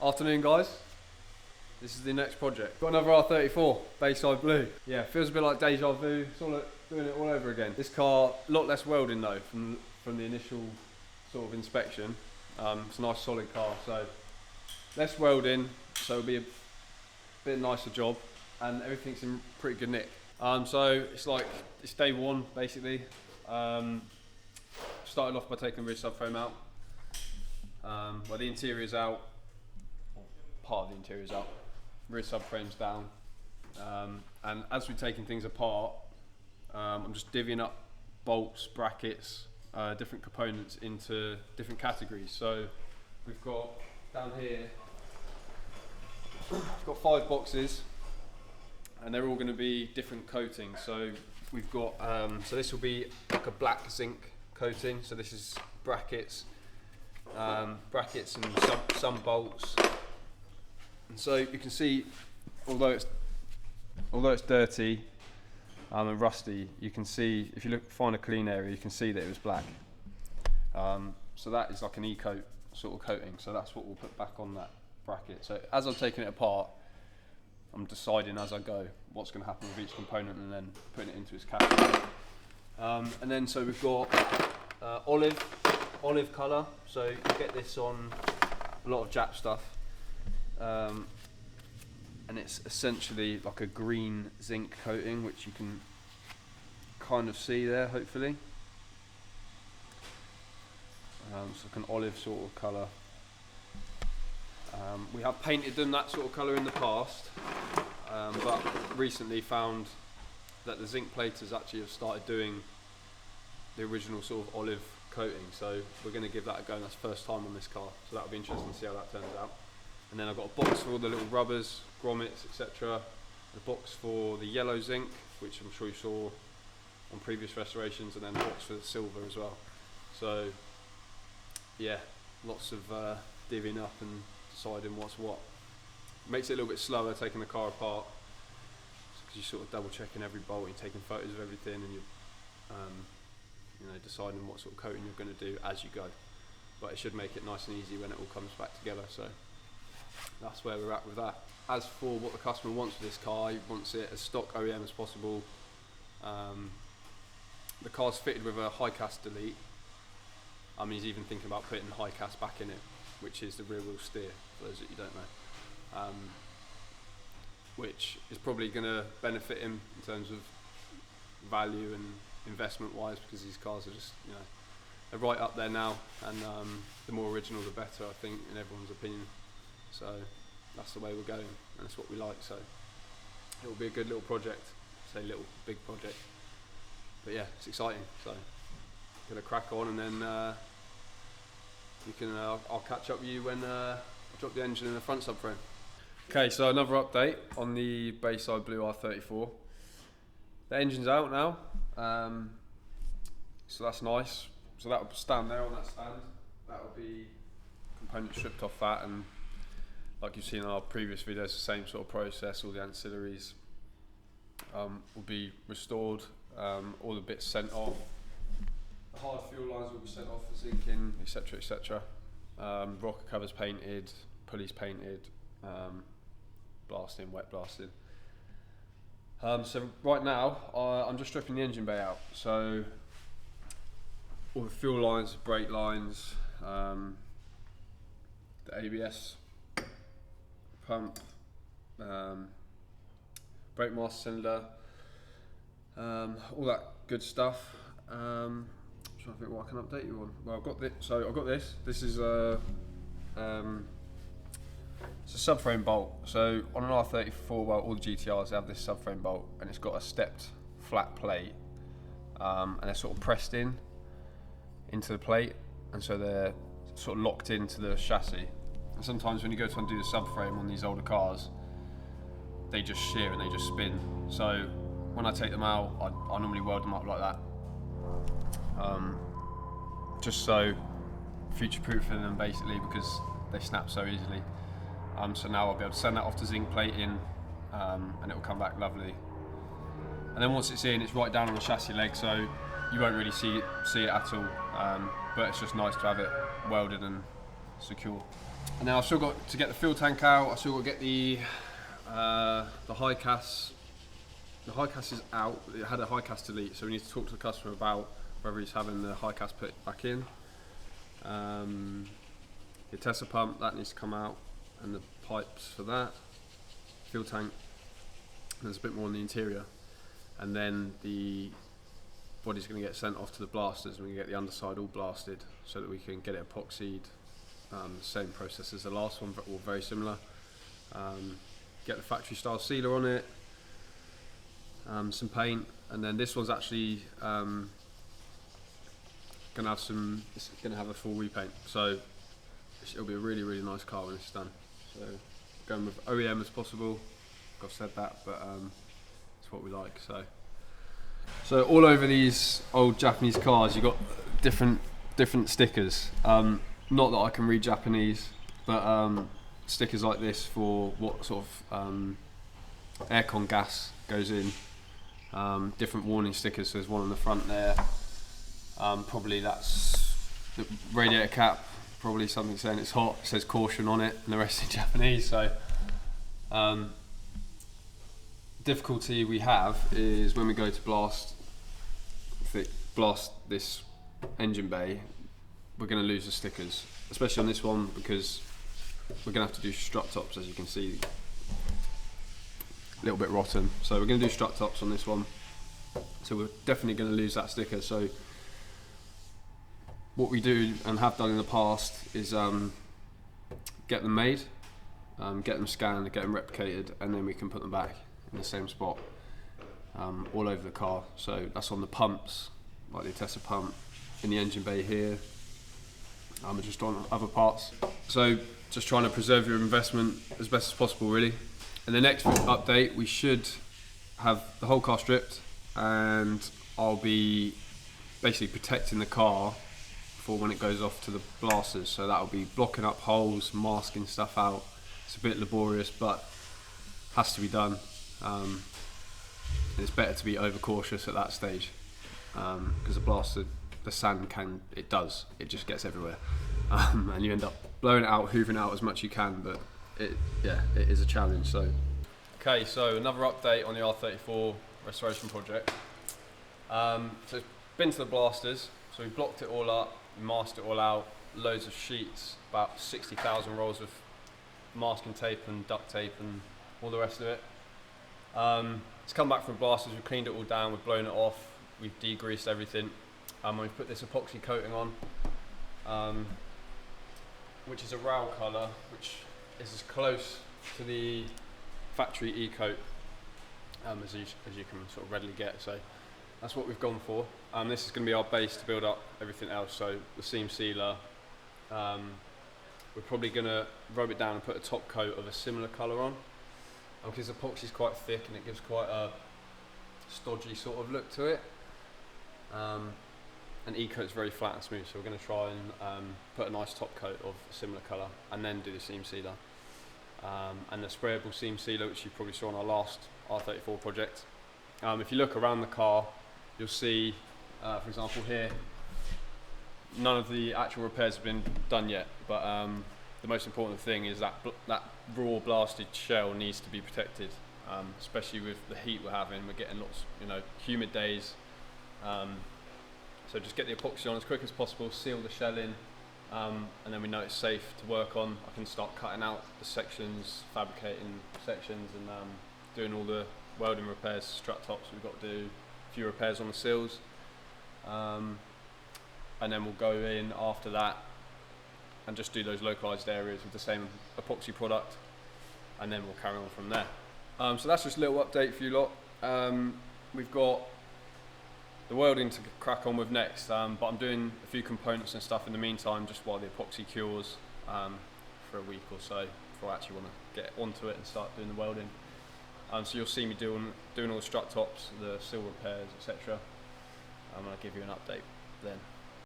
Afternoon guys, this is the next project. Got another R34, Bayside Blue. Yeah, feels a bit like deja vu, it's all like doing it all over again. This car, a lot less welding though from the initial sort of inspection. It's a nice solid car, so less welding, so it'll be a bit nicer job, and everything's in pretty good nick. So it's day one basically. Started off by taking the rear subframe out. Well, the interior's out, part of the interior's out, rear subframe's down, and as we're taking things apart, I'm just divvying up bolts, brackets, different components into different categories. So we've got down here, we've got 5 boxes, and they're all going to be different coatings. So we've got, so this will be like a black zinc coating. So this is brackets, and some bolts. And so you can see, although it's dirty and rusty, you can see, if you find a clean area, you can see that it was black. So that is like an e-coat sort of coating. So that's what we'll put back on that bracket. So as I'm taking it apart, I'm deciding as I go what's going to happen with each component, and then putting it into its category. And then so we've got olive colour. So you get this on a lot of Jap stuff. And it's essentially like a green zinc coating, which you can kind of see there, hopefully. It's like an olive sort of colour. We have painted them that sort of colour in the past, but recently found that the zinc platers actually have started doing the original sort of olive coating, so we're going to give that a go, and that's the first time on this car, so that'll be interesting to see how that turns out. And then I've got a box for all the little rubbers, grommets, etc. A box for the yellow zinc, which I'm sure you saw on previous restorations, and then a box for the silver as well. So yeah, lots of divvying up and deciding what's what. Makes it a little bit slower taking the car apart, because you're sort of double checking every bolt, you're taking photos of everything, and you're deciding what sort of coating you're going to do as you go. But it should make it nice and easy when it all comes back together. So that's where we're at with that. As for what the customer wants for this car, he wants it as stock OEM as possible. The car's fitted with a high cast delete. He's even thinking about putting high cast back in it, which is the rear wheel steer, for those that you don't know. Which is probably going to benefit him in terms of value and investment wise, because these cars are just, they're right up there now, and the more original the better, I think, in everyone's opinion. So that's the way we're going, and that's what we like. So it will be a good little project. Say little, big project, but yeah, it's exciting. So gonna crack on, and then I'll catch up with you when I drop the engine in the front subframe. Okay, so another update on the Bayside Blue R34. The engine's out now, so that's nice. So that will stand there on that stand. That will be components stripped off that, and like you've seen in our previous videos, the same sort of process. All the ancillaries will be restored, all the bits sent off. The hard fuel lines will be sent off for zinking, etc, etc. Rocker covers painted, pulleys painted, blasting, wet blasting. So right now I'm just stripping the engine bay out. So all the fuel lines, brake lines, the ABS pump, brake master cylinder, all that good stuff. I'm trying to think what I can update you on. Well, I've got this. So I've got this. This is it's a subframe bolt. So on an R34, well, all the GTRs have this subframe bolt, and it's got a stepped flat plate, and they're sort of pressed into the plate, and so they're sort of locked into the chassis. And sometimes when you go to undo the subframe on these older cars, they just shear and they just spin. So when I take them out, I normally weld them up like that, just so future-proofing them basically, because they snap so easily. So now I'll be able to send that off to zinc plating, and it will come back lovely. And then once it's in, it's right down on the chassis leg, so you won't really see it at all. But it's just nice to have it welded and secure. And now I've still got to get the fuel tank out. I've still got to get the high cast. The high cast is out. It had a high cast delete, so we need to talk to the customer about whether he's having the high cast put back in. The Tesla pump, that needs to come out, and the pipes for that. Fuel tank, there's a bit more on the interior. And then the body's going to get sent off to the blasters, and we can get the underside all blasted so that we can get it epoxied. Same process as the last one, but all very similar. Get the factory style sealer on it, some paint, and then this one's actually gonna have a full repaint. So it'll be a really nice car when it's done. So going with OEM as possible. I've said that, but it's what we like. So all over these old Japanese cars, you got different stickers. Not that I can read Japanese, but stickers like this for what sort of aircon gas goes in. Different warning stickers. So there's one on the front there. Probably that's the radiator cap. Probably something saying it's hot. It says caution on it, and the rest in Japanese. So difficulty we have is when we go to blast this engine bay, we're going to lose the stickers, especially on this one, because we're going to have to do strut tops, as you can see, a little bit rotten. So we're going to do strut tops on this one, so we're definitely going to lose that sticker. So what we do and have done in the past is get them made, get them scanned, get them replicated, and then we can put them back in the same spot all over the car. So that's on the pumps, like the Tesla pump, in the engine bay here, just on other parts. So just trying to preserve your investment as best as possible, really. In the next update, we should have the whole car stripped, and I'll be basically protecting the car for when it goes off to the blasters. So that'll be blocking up holes, masking stuff out. It's a bit laborious, but has to be done. It's better to be overcautious at that stage, because the blaster, the sand it just gets everywhere, and you end up blowing it out, hoovering out as much as you can, but it is a challenge. So okay, so another update on the R34 restoration project. So it's been to the blasters, so we blocked it all up, masked it all out, loads of sheets, about 60,000 rolls of masking tape and duct tape and all the rest of it. It's come back from blasters, we've cleaned it all down, we've blown it off, we've degreased everything, and we've put this epoxy coating on, which is a rail colour, which is as close to the factory e-coat as you can sort of readily get. So that's what we've gone for. This is going to be our base to build up everything else. So the seam sealer, we're probably going to rub it down and put a top coat of a similar colour on, because epoxy is quite thick and it gives quite a stodgy sort of look to it. And e-coat's very flat and smooth, so we're going to try and put a nice top coat of a similar colour, and then do the seam sealer. And the sprayable seam sealer, which you probably saw on our last R34 project. If you look around the car, you'll see, for example here, none of the actual repairs have been done yet, but the most important thing is that that raw blasted shell needs to be protected, especially with the heat we're having. We're getting lots, humid days. So just get the epoxy on as quick as possible, seal the shell in, and then we know it's safe to work on. I can start cutting out the sections, fabricating sections, and doing all the welding repairs, strut tops. We've got to do a few repairs on the seals, and then we'll go in after that and just do those localized areas with the same epoxy product, and then we'll carry on from there. So that's just a little update for you lot. We've got the welding to crack on with next, but I'm doing a few components and stuff in the meantime, just while the epoxy cures, for a week or so before I actually want to get onto it and start doing the welding. So you'll see me doing all the strut tops, the seal repairs, etc. I'll give you an update then.